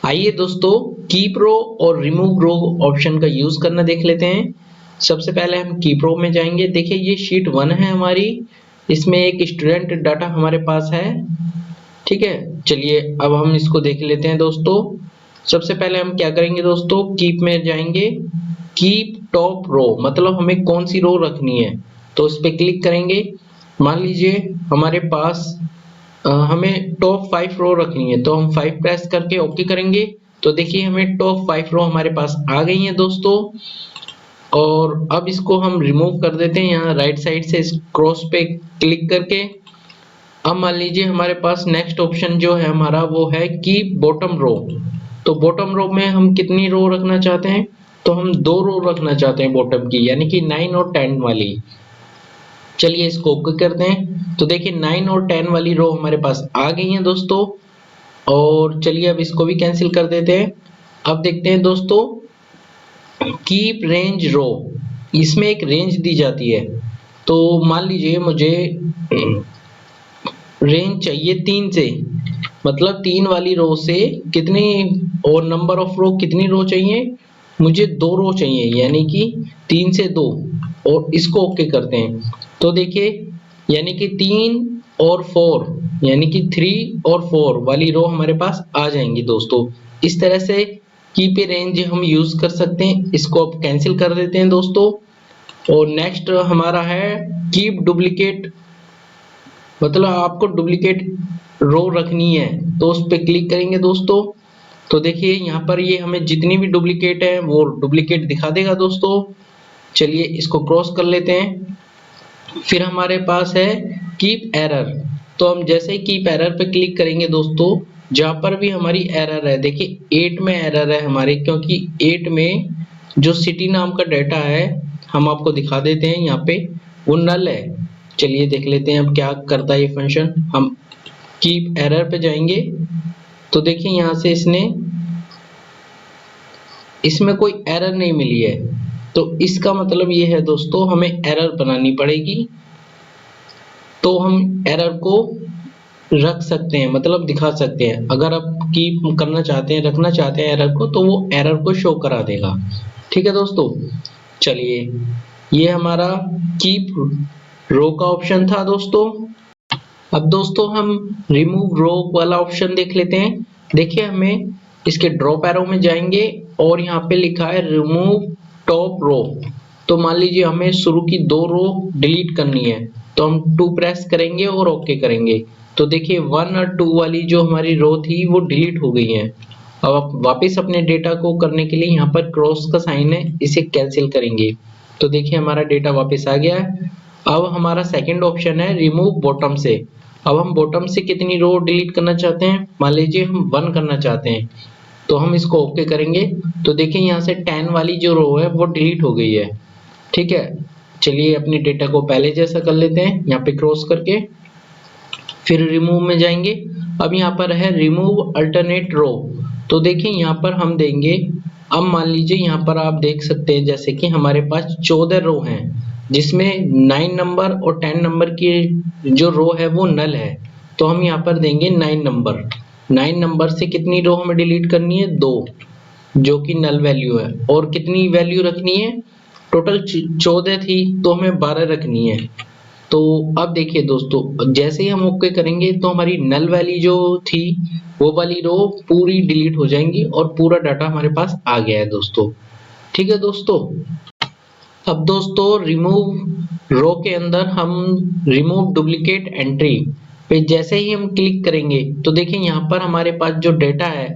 आइए दोस्तों, keep row और रिमूव रो ऑप्शन का यूज करना देख लेते हैं। सबसे पहले हम कीप रो में जाएंगे। देखिए ये शीट 1 है हमारी, इसमें एक स्टूडेंट डाटा हमारे पास है। ठीक है, चलिए अब हम इसको देख लेते हैं दोस्तों। सबसे पहले हम क्या करेंगे दोस्तों, कीप में जाएंगे। कीप टॉप रो मतलब हमें कौन सी रो रखनी है, तो इस पे क्लिक करेंगे। मान लीजिए हमारे पास हमें टॉप 5 रो रखनी है, तो हम 5 प्रेस करके ओके करेंगे। तो देखिए हमें टॉप 5 रो हमारे पास आ गई हैं दोस्तों। और अब इसको हम रिमूव कर देते हैं, यहाँ राइट साइड से इस क्रॉस पे क्लिक करके। अब मान लीजिए हमारे पास नेक्स्ट ऑप्शन जो है हमारा वो है कि बॉटम रो। तो बॉटम रो में हम कितनी रो रखना चाहते हैं, तो हम 2 रो रखना चाहते हैं बॉटम की, यानी कि 9 और 10 वाली। चलिए इसको ओके करते हैं। तो देखिए 9 और 10 वाली रो हमारे पास आ गई हैं दोस्तों। और चलिए अब इसको भी कैंसिल कर देते हैं। अब देखते हैं दोस्तों, कीप रेंज रो, इसमें एक रेंज दी जाती है। तो मान लीजिए मुझे रेंज चाहिए 3 से, मतलब 3 वाली रो से कितनी, और नंबर ऑफ रो कितनी रो चाहिए, मुझे 2 रो चाहिए, यानी कि 3 से 2। और इसको ओके करते हैं। तो देखिए यानी कि 3 और 4, यानी कि 3 और 4 वाली रो हमारे पास आ जाएंगी दोस्तों। इस तरह से कीप ए रेंज हम यूज कर सकते हैं। इसको अब कैंसिल कर देते हैं दोस्तों। और नेक्स्ट हमारा है कीप डुप्लीकेट, मतलब आपको डुप्लीकेट रो रखनी है, तो उस पे क्लिक करेंगे दोस्तों। तो देखिए यहाँ पर ये हमें जितनी भी डुप्लीकेट है वो डुप्लीकेट दिखा देगा दोस्तों। चलिए इसको क्रॉस कर लेते हैं। फिर हमारे पास है कीप एरर। तो हम जैसे ही कीप एरर पे क्लिक करेंगे दोस्तों, जहां पर भी हमारी एरर है, देखिए 8 में एरर है हमारी, क्योंकि 8 में जो सिटी नाम का डाटा है हम आपको दिखा देते हैं, यहाँ पे वो नल है। चलिए देख लेते हैं अब क्या करता है ये फंक्शन। हम कीप एरर पे जाएंगे। तो देखिए यहाँ से इसमें कोई एरर नहीं मिली है, तो इसका मतलब ये है दोस्तों हमें एरर बनानी पड़ेगी। तो हम एरर को रख सकते हैं, मतलब दिखा सकते हैं। अगर आप कीप करना चाहते हैं, रखना चाहते हैं एरर को, तो वो एरर को शो करा देगा। ठीक है दोस्तों, चलिए ये हमारा कीप रो का ऑप्शन था दोस्तों। अब दोस्तों हम रिमूव रो वाला ऑप्शन देख लेते हैं। देखिए हमें इसके ड्रॉप एरो में जाएंगे और यहाँ पे लिखा है रिमूव टॉप रो। तो मान लीजिए हमें शुरू की 2 रो डिलीट करनी है, तो हम 2 प्रेस करेंगे और ओके करेंगे। तो देखिए 1 और 2 वाली जो हमारी रो थी वो डिलीट हो गई है। अब आप वापस अपने डेटा को करने के लिए यहाँ पर क्रॉस का साइन है, इसे कैंसिल करेंगे। तो देखिए हमारा डेटा वापस आ गया है। अब हमारा सेकंड ऑप्शन है रिमूव बॉटम से। अब हम बॉटम से कितनी रो डिलीट करना चाहते हैं, मान लीजिए हम 1 करना चाहते हैं, तो हम इसको ओके करेंगे। तो देखिए यहाँ से 10 वाली जो रो है वो डिलीट हो गई है। ठीक है, चलिए अपनी डेटा को पहले जैसा कर लेते हैं, यहाँ पे क्रॉस करके फिर रिमूव में जाएंगे। अब यहाँ पर है रिमूव अल्टरनेट रो। तो देखिए यहाँ पर हम देंगे, अब मान लीजिए यहाँ पर आप देख सकते हैं जैसे कि हमारे पास 14 रो हैं, जिसमें 9 नंबर और 10 नंबर की जो रो है वो नल है। तो हम यहाँ पर देंगे 9 नंबर। 9 नंबर से कितनी रो हमें डिलीट करनी है, 2, जो कि नल वैल्यू है। और कितनी वैल्यू रखनी है, टोटल 14 थी तो हमें 12 रखनी है। तो अब देखिए दोस्तों, जैसे ही हम ओके करेंगे तो हमारी नल वैल्यू जो थी वो वाली रो पूरी डिलीट हो जाएंगी और पूरा डाटा हमारे पास आ गया है दोस्तों। ठीक है दोस्तों, अब दोस्तों रिमूव रो के अंदर हम रिमूव डुप्लीकेट एंट्री पे जैसे ही हम क्लिक करेंगे, तो देखिए यहाँ पर हमारे पास जो डेटा है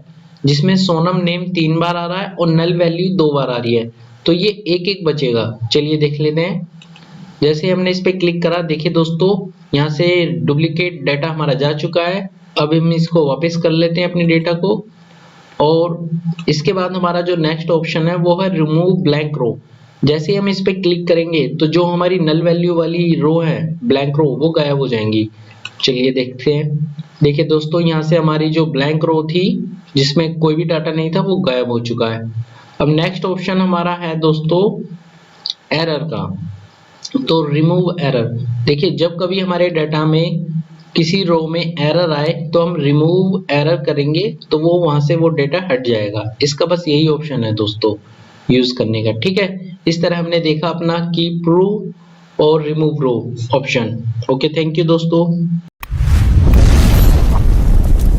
जिसमें सोनम नेम 3 बार आ रहा है और नल वैल्यू 2 बार आ रही है, तो ये एक एक बचेगा। चलिए देख लेते हैं। जैसे ही हमने इस पे क्लिक करा, देखिए दोस्तों यहाँ से डुप्लीकेट डाटा हमारा जा चुका है। अब हम इसको वापस कर लेते हैं अपने डेटा को। और इसके बाद हमारा जो नेक्स्ट ऑप्शन है वो है रिमूव ब्लैंक रो। जैसे ही हम इस पे क्लिक करेंगे तो जो हमारी नल वैल्यू वाली रो है, ब्लैंक रो, वो गायब हो जाएंगी। चलिए देखते हैं। देखिए दोस्तों यहाँ से हमारी जो ब्लैंक रो थी जिसमें कोई भी डाटा नहीं था वो गायब हो चुका है। अब नेक्स्ट ऑप्शन हमारा है दोस्तों एरर का। तो रिमूव एरर, देखिए जब कभी हमारे डाटा में किसी रो में एरर आए तो हम रिमूव एरर करेंगे तो वो वहां से वो डेटा हट जाएगा। इसका बस यही ऑप्शन है दोस्तों यूज करने का, ठीक है। इस तरह हमने देखा अपना कीप रो और remove row option. Okay, thank you दोस्तों।